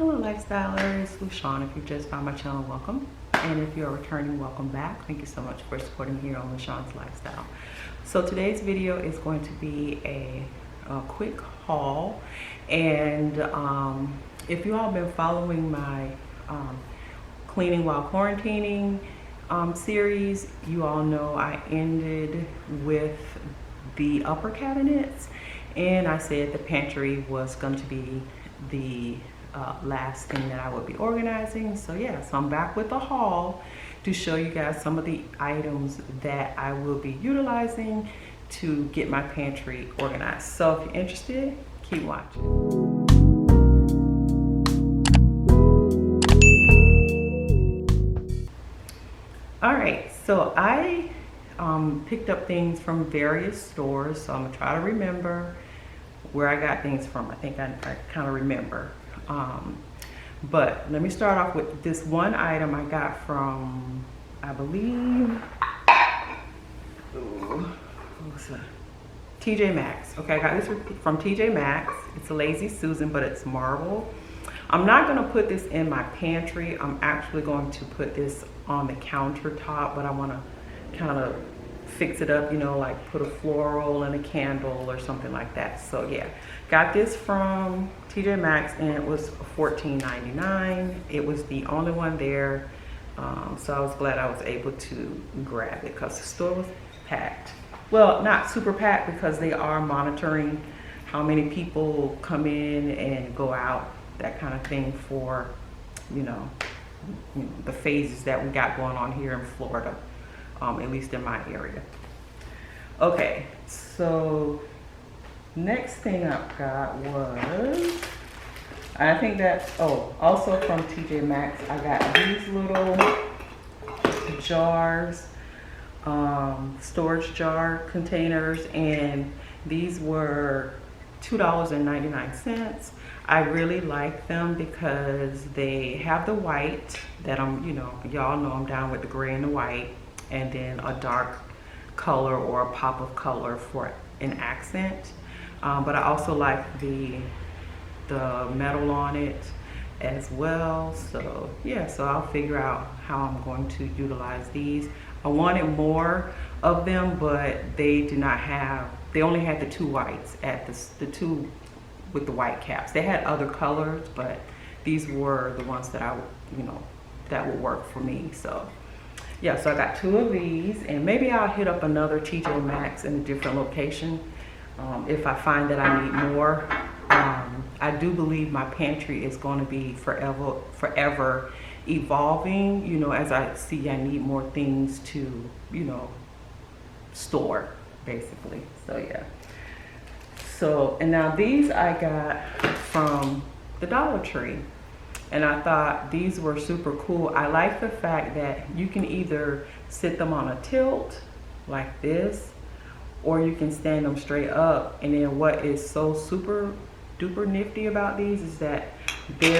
Hello lifestylers, Lushawn. If you just found my channel, welcome. And if you're returning, welcome back. Thank you so much for supporting here on Lushawn's Lifestyle. So today's video is going to be a quick haul. And if you all been following my cleaning while quarantining series, you all know I ended with the upper cabinets, and I said the pantry was going to be the last thing that I would be organizing. So yeah, so I'm back with a haul to show you guys some of the items that I will be utilizing to get my pantry organized. So if you're interested, keep watching. All right, so I picked up things from various stores, so I'm gonna try to remember where I got things from. I think I kind of remember. But let me start off with this one item I got from, I believe, TJ Maxx. Okay, I got this from TJ Maxx. It's a Lazy Susan, but it's marble. I'm not gonna put this in my pantry. I'm actually going to put this on the countertop, but I wanna kind of fix it up, you know, like put a floral and a candle or something like that. So yeah, got this from TJ Maxx and it was $14.99. It was the only one there, so I was glad I was able to grab it because the store was packed. Well, not super packed because they are monitoring how many people come in and go out, that kind of thing, for you know the phases that we got going on here in Florida, at least in my area. Okay, so next thing I got was, I think that, oh, also from TJ Maxx, I got these little jars, storage jar containers, and these were $2.99. I really like them because they have the white that y'all know I'm down with the gray and the white, and then a dark color or a pop of color for an accent. But I also like the metal on it as well. So yeah, so I'll figure out how I'm going to utilize these. I wanted more of them, but they did not have, they only had the two whites at the two with the white caps. They had other colors, but these were the ones that that would work for me. So yeah, so I got two of these, and maybe I'll hit up another TJ Maxx in a different location if I find that I need more. I do believe my pantry is going to be forever evolving, you know, as I see I need more things to, store, basically. So yeah. So, and now these I got from the Dollar Tree, and I thought these were super cool. I like the fact that you can either sit them on a tilt like this, or you can stand them straight up. And then what is so super duper nifty about these is that they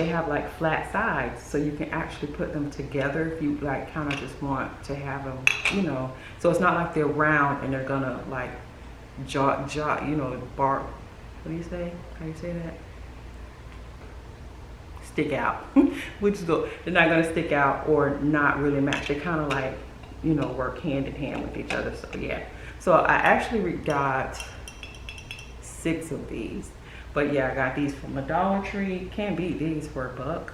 have like flat sides, so you can actually put them together if you like kind of just want to have them, so it's not like they're round and they're gonna like bark. What do you say? How do you say that? Stick out. Which is good. They're not gonna stick out or not really match. They kind of like, work hand in hand with each other. So yeah. So I actually got 6 of these. But yeah, I got these from the Dollar Tree. Can't beat these for $1.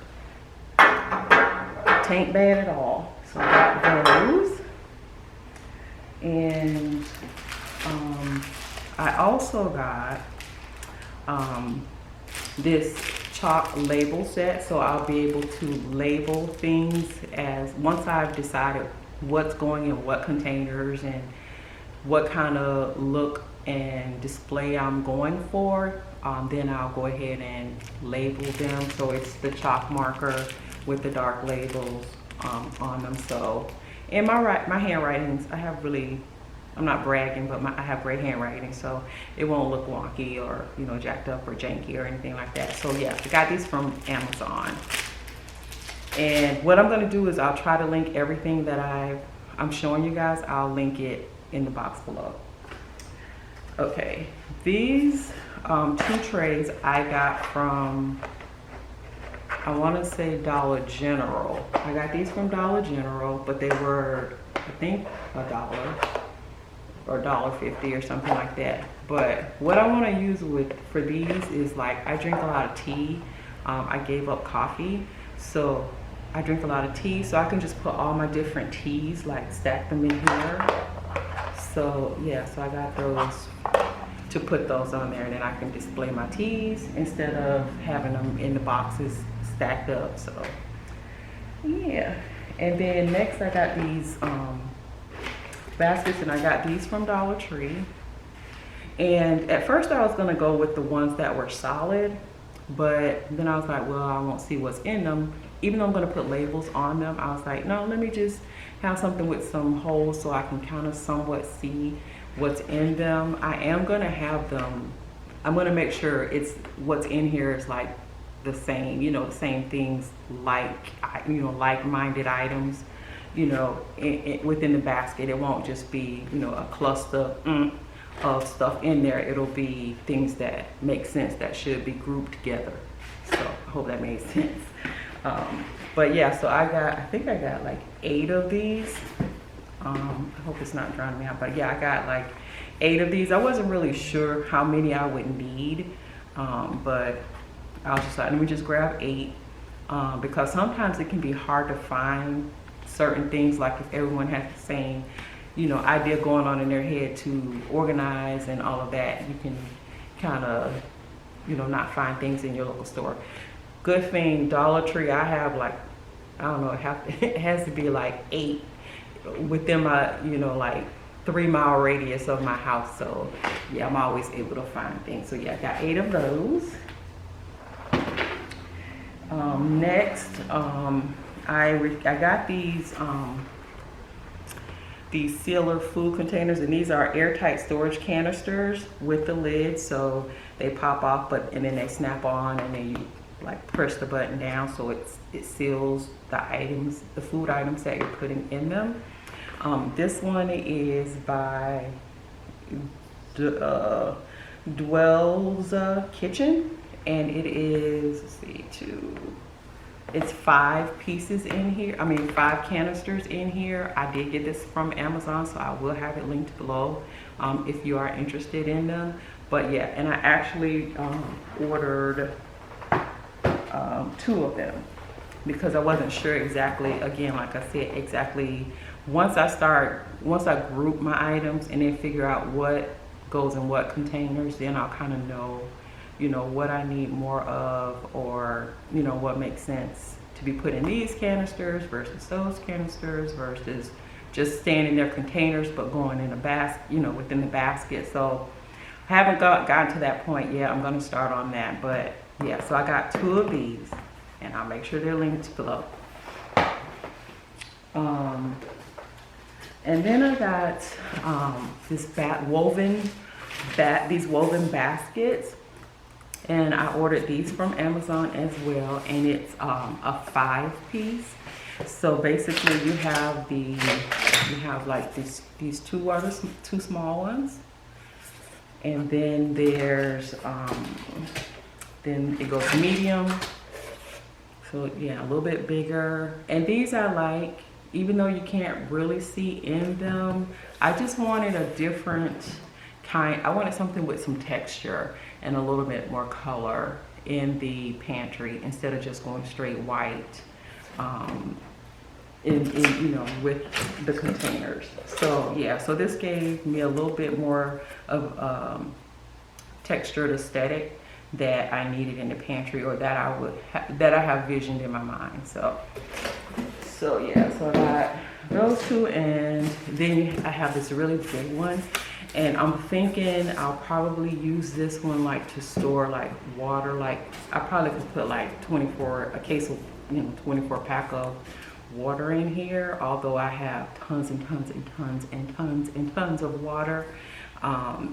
Tain't bad at all. So I got those. And I also got this chalk label set, so I'll be able to label things as, once I've decided what's going in what containers and what kind of look and display I'm going for, then I'll go ahead and label them. So it's the chalk marker with the dark labels on them. So, and my handwritings, I'm not bragging, but I have great handwriting, so it won't look wonky or jacked up or janky or anything like that. So yeah, I got these from Amazon. And what I'm gonna do is I'll try to link everything that I'm showing you guys. I'll link it in the box below. Okay, these 2 trays I got from I want to say Dollar General. I got these from Dollar General, but they were, I think, $1 or $1.50 or something like that. But what I want to use for these is, like, I drink a lot of tea. I gave up coffee, so I drink a lot of tea, so I can just put all my different teas, like stack them in here. So yeah, so I got those to put those on there, and then I can display my teas instead of having them in the boxes stacked up. So yeah, and then next I got these baskets, and I got these from Dollar Tree. And at first I was gonna go with the ones that were solid, but then I was like, well, I won't see what's in them. Even though I'm gonna put labels on them, I was like, no, let me just have something with some holes so I can kind of somewhat see what's in them. I am gonna have them, I'm gonna make sure it's what's in here is like the same, you know, the same things, like, you know, like-minded items, you know, within the basket. It won't just be, you know, a cluster of stuff in there. It'll be things that make sense, that should be grouped together. So I hope that made sense. But yeah, so I think I got like 8 of these. I hope it's not drowning me out, but yeah, I got like 8 of these. I wasn't really sure how many I would need, but I was just like, let me just grab 8, because sometimes it can be hard to find certain things, like if everyone has the same, you know, idea going on in their head to organize and all of that, you can kind of, you know, not find things in your local store. Good thing, Dollar Tree, I have like, I don't know, it has to be like 8 within my, you know, like 3-mile radius of my house. So yeah, I'm always able to find things. So yeah, I got 8 of those. Next, I got these sealer food containers, and these are airtight storage canisters with the lid, so they pop off, and then they snap on, and then you like press the button down, so it seals the items, the food items that you're putting in them. This one is by Dwell's Kitchen, and it is, let's see, it's 5 pieces in here. I mean, 5 canisters in here. I did get this from Amazon, so I will have it linked below if you are interested in them. But yeah, and I actually ordered 2 of them because I wasn't sure exactly, again, like I said, exactly once I group my items and then figure out what goes in what containers, then I'll kind of know, you know, what I need more of, or, you know, what makes sense to be put in these canisters versus those canisters versus just staying in their containers but going in a basket, you know, within the basket. So I haven't gotten to that point yet. I'm going to start on that. But yeah, so I got 2 of these, and I'll make sure they're linked below. And then I got these woven baskets. And I ordered these from Amazon as well, and it's a 5-piece. So basically, you have like these 2 small ones, and then there's then it goes medium. So yeah, a little bit bigger. And these I like, even though you can't really see in them. I just wanted a different kind. I wanted something with some texture and a little bit more color in the pantry instead of just going straight white you know, with the containers. So yeah, so this gave me a little bit more of textured aesthetic that I needed in the pantry, or that I have visioned in my mind. So yeah, so I got those 2, and then I have this really big one. And I'm thinking I'll probably use this one like to store like water. Like I probably could put like a case of, you know, 24 pack of water in here. Although I have tons and tons and tons and tons and tons of water.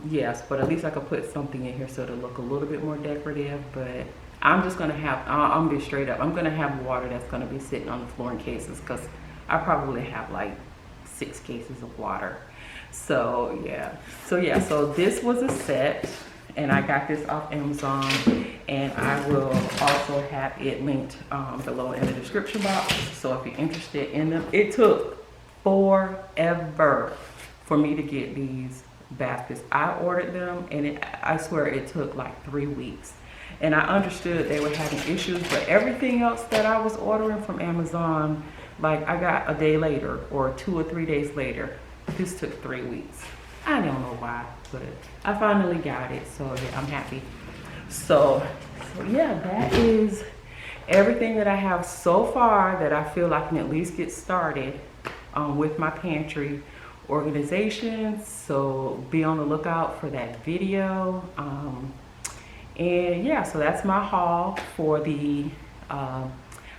Yes, but at least I could put something in here so it'll look a little bit more decorative. But I'm just gonna have, I'm gonna be straight up, I'm gonna have water that's gonna be sitting on the floor in cases, because I probably have like 6 cases of water. So yeah, so this was a set, and I got this off Amazon, and I will also have it linked below in the description box. So if you're interested in them, it took forever for me to get these baskets. I ordered them, and I swear it took like 3 weeks. And I understood they were having issues, but everything else that I was ordering from Amazon, like I got a day later or 2 or 3 days later. This took 3 weeks. I don't know why, but I finally got it, so yeah, I'm happy. So yeah, that is everything that I have so far that I feel I can at least get started with my pantry organization. So be on the lookout for that video. And yeah, so that's my haul for the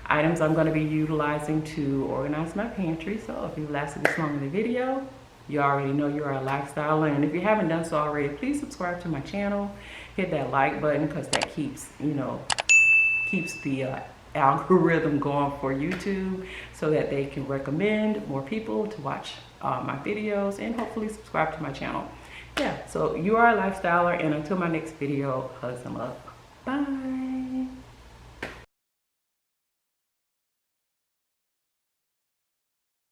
items I'm going to be utilizing to organize my pantry. So if you lasted this long in the video, you already know you're a lifestyler, and if you haven't done so already, please subscribe to my channel, hit that like button, because that keeps, you know, keeps the algorithm going for YouTube, so that they can recommend more people to watch my videos, and hopefully subscribe to my channel. Yeah, so you are a lifestyler, and until my next video, hugs and love. Bye.